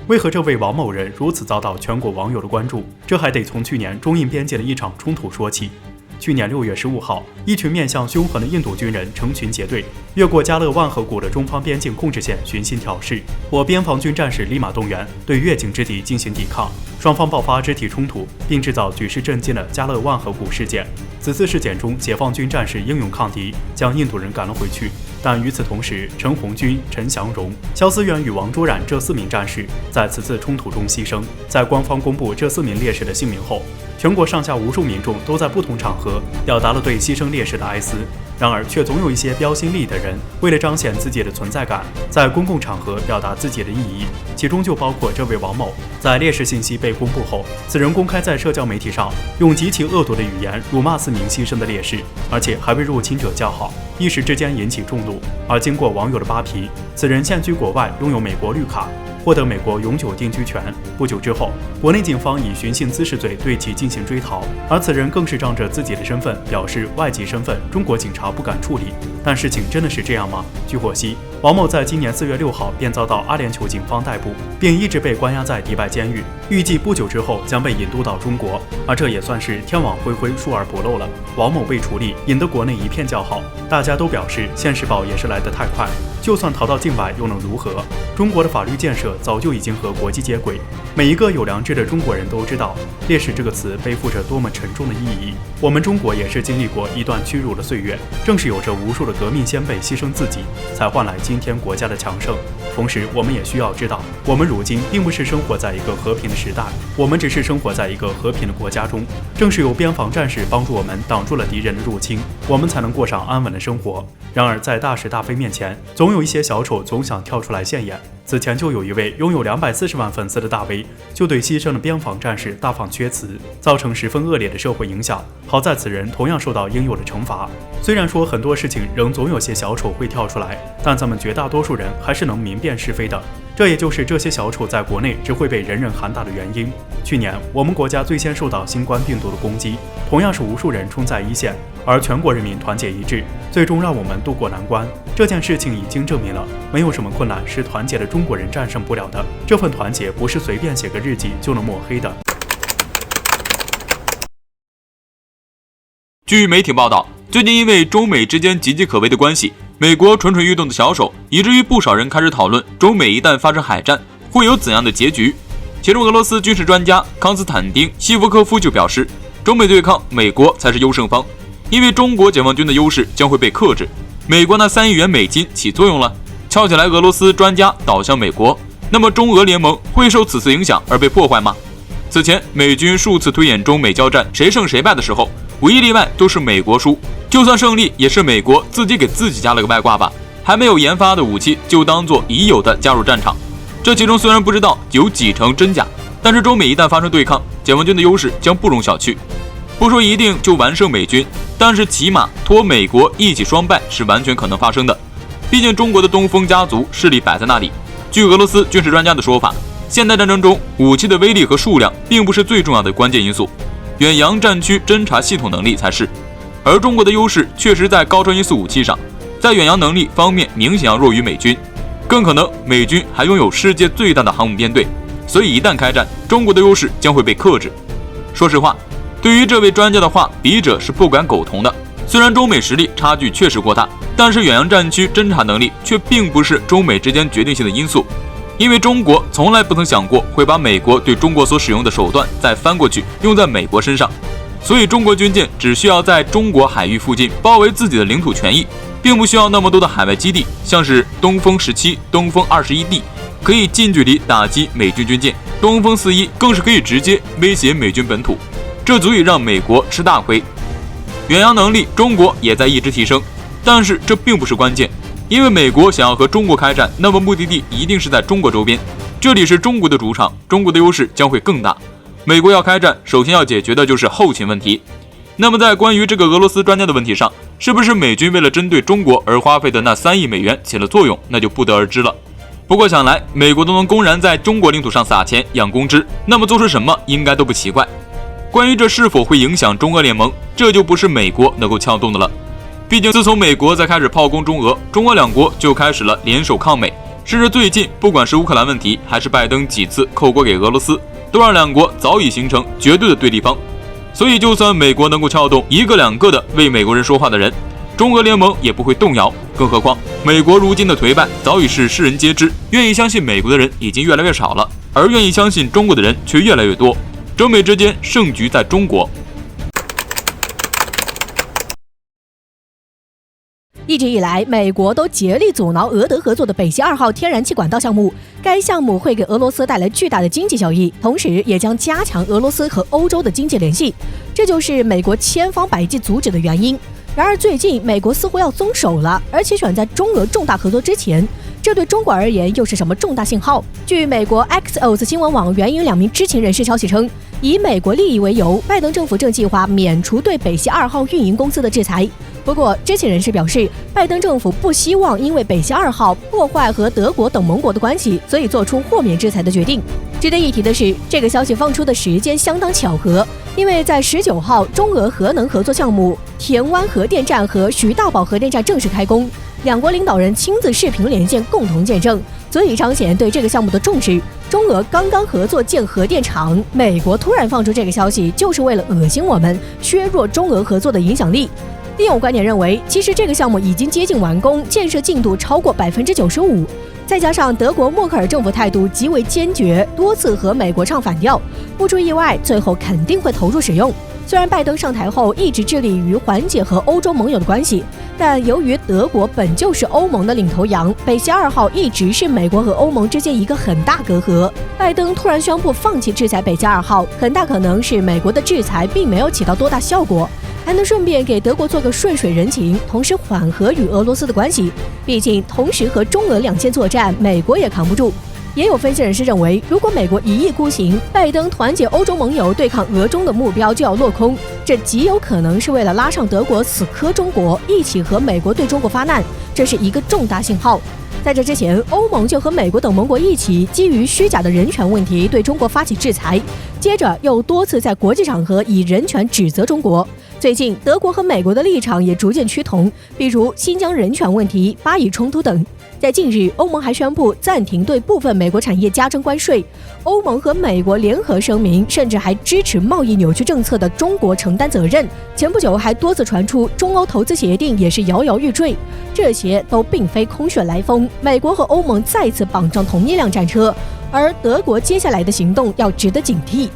为何这位王某人如此遭到全国网友的关注？这还得从去年中印边界的一场冲突说起。去年6月15号，一群面向凶狠的印度军人成群结队，越过加勒万河谷的中方边境控制线寻衅挑事。我边防军战士立马动员，对越境之敌进行抵抗，双方爆发肢体冲突，并制造举世震惊的加勒万河谷事件。此次事件中，解放军战士英勇抗敌，将印度人赶了回去。但与此同时，陈红军、陈祥荣、肖思远与王卓然这4名战士在此次冲突中牺牲。在官方公布这4名烈士的姓名后，全国上下无数民众都在不同场合表达了对牺牲烈士的哀思。然而，却总有一些标新立异的人，为了彰显自己的存在感，在公共场合表达自己的异议。其中就包括这位王某。在烈士信息被公布后，此人公开在社交媒体上用极其恶毒的语言辱骂4名牺牲的烈士，而且还为入侵者叫好，一时之间引起众怒。而经过网友的扒皮，此人现居国外，拥有美国绿卡，获得美国永久定居权。不久之后，国内警方以寻衅滋事罪对其进行追逃，而此人更是仗着自己的身份表示外籍身份，中国警察不敢处理。但事情真的是这样吗？据获悉，王某在今年4月6号便遭到阿联酋警方逮捕，并一直被关押在迪拜监狱，预计不久之后将被引渡到中国。而这也算是天网恢恢，疏而不漏了。王某被处理，引得国内一片叫好，大家都表示现世报也是来得太快，就算逃到境外又能如何？中国的法律建设早就已经和国际接轨，每一个有良知的中国人都知道烈士这个词背负着多么沉重的意义。我们中国也是经历过一段屈辱的岁月，正是有着无数的革命先辈牺牲自己，才换来今天国家的强盛。同时，我们也需要知道，我们如今并不是生活在一个和平的时代，我们只是生活在一个和平的国家中。正是有边防战士帮助我们挡住了敌人的入侵，我们才能过上安稳的生活。然而，在大是大非面前，总有一些小丑总想跳出来现眼。此前就有一位拥有240万粉丝的大 V， 就对牺牲的边防战士大放厥词，造成十分恶劣的社会影响。好在此人同样受到应有的惩罚。虽然说很多事情仍总有些小丑会跳出来，但咱们绝大多数人还是能明辨是非的。这也就是这些小丑在国内只会被人人喊打的原因。去年，我们国家最先受到新冠病毒的攻击，同样是无数人冲在一线，而全国人民团结一致，最终让我们渡过难关。这件事情已经证明了，没有什么困难是团结的中国人战胜不了的。这份团结不是随便写个日记就能抹黑的。据媒体报道，最近因为中美之间岌岌可危的关系，美国蠢蠢欲动的小手，以至于不少人开始讨论中美一旦发生海战会有怎样的结局。其中俄罗斯军事专家康斯坦丁·希夫科夫就表示，中美对抗，美国才是优胜方，因为中国解放军的优势将会被克制，美国那3亿元美金起作用了，翘起来俄罗斯专家倒向美国，那么中俄联盟会受此次影响而被破坏吗？此前美军数次推演中美交战谁胜谁败的时候，无一例外都是美国输，就算胜利也是美国自己给自己加了个外挂吧，还没有研发的武器就当做已有的加入战场。这其中虽然不知道有几成真假，但是中美一旦发生对抗，解放军的优势将不容小觑。不说一定就完胜美军，但是起码拖美国一起双败是完全可能发生的。毕竟中国的东风家族势力摆在那里。据俄罗斯军事专家的说法，现代战争中武器的威力和数量并不是最重要的关键因素，远洋战区侦察系统能力才是。而中国的优势确实在高超音速武器上，在远洋能力方面明显要弱于美军，更可能美军还拥有世界最大的航母编队，所以一旦开战，中国的优势将会被克制。说实话，对于这位专家的话，笔者是不敢苟同的。虽然中美实力差距确实过大，但是远洋战区侦察能力却并不是中美之间决定性的因素，因为中国从来不曾想过会把美国对中国所使用的手段再翻过去用在美国身上，所以中国军舰只需要在中国海域附近包围自己的领土权益，并不需要那么多的海外基地，像是东风17、东风21D 可以近距离打击美军军舰，东风41更是可以直接威胁美军本土，这足以让美国吃大亏。远洋能力中国也在一直提升，但是这并不是关键，因为美国想要和中国开战，那么目的地一定是在中国周边，这里是中国的主场，中国的优势将会更大。美国要开战，首先要解决的就是后勤问题。那么在关于这个俄罗斯专家的问题上，是不是美军为了针对中国而花费的那3亿美元起了作用，那就不得而知了。不过想来美国都能公然在中国领土上撒钱养公知，那么做出什么应该都不奇怪。关于这是否会影响中俄联盟，这就不是美国能够撬动的了。毕竟自从美国在开始炮攻中俄，中俄两国就开始了联手抗美，甚至最近，不管是乌克兰问题，还是拜登几次扣锅给俄罗斯，都让两国早已形成绝对的对立方。所以，就算美国能够撬动一个两个的为美国人说话的人，中俄联盟也不会动摇。更何况，美国如今的颓败早已是世人皆知，愿意相信美国的人已经越来越少了，而愿意相信中国的人却越来越多。中美之间胜局在中国。一直以来，美国都竭力阻挠俄德合作的北溪2号天然气管道项目。该项目会给俄罗斯带来巨大的经济效益，同时也将加强俄罗斯和欧洲的经济联系。这就是美国千方百计阻止的原因。然而，最近美国似乎要松手了，而且选在中俄重大合作之前。这对中国而言又是什么重大信号？据美国 Axios 新闻网援引2名知情人士消息称，以美国利益为由，拜登政府正计划免除对北溪2号运营公司的制裁。不过，知情人士表示，拜登政府不希望因为北溪2号破坏和德国等盟国的关系，所以做出豁免制裁的决定。值得一提的是，这个消息放出的时间相当巧合，因为在19号，中俄核能合作项目田湾核电站和徐大堡核电站正式开工，两国领导人亲自视频连线，共同见证，足以彰显对这个项目的重视。中俄刚刚合作建核电厂，美国突然放出这个消息，就是为了恶心我们，削弱中俄合作的影响力。另有观点认为，其实这个项目已经接近完工，建设进度超过95%。再加上德国默克尔政府态度极为坚决，多次和美国唱反调，不出意外，最后肯定会投入使用。虽然拜登上台后一直致力于缓解和欧洲盟友的关系，但由于德国本就是欧盟的领头羊，北溪2号一直是美国和欧盟之间一个很大隔阂。拜登突然宣布放弃制裁北溪2号，很大可能是美国的制裁并没有起到多大效果，还能顺便给德国做个顺水人情，同时缓和与俄罗斯的关系。毕竟同时和中俄两线作战，美国也扛不住。也有分析人士认为，如果美国一意孤行，拜登团结欧洲盟友对抗俄中的目标就要落空，这极有可能是为了拉上德国死磕中国，一起和美国对中国发难，这是一个重大信号。在这之前，欧盟就和美国等盟国一起基于虚假的人权问题对中国发起制裁，接着又多次在国际场合以人权指责中国。最近，德国和美国的立场也逐渐趋同，比如新疆人权问题、巴以冲突等。在近日，欧盟还宣布暂停对部分美国产业加征关税。欧盟和美国联合声明，甚至还支持贸易扭曲政策的中国承担责任。前不久还多次传出中欧投资协定也是摇摇欲坠，这些都并非空穴来风。美国和欧盟再次绑上同一辆战车，而德国接下来的行动要值得警惕。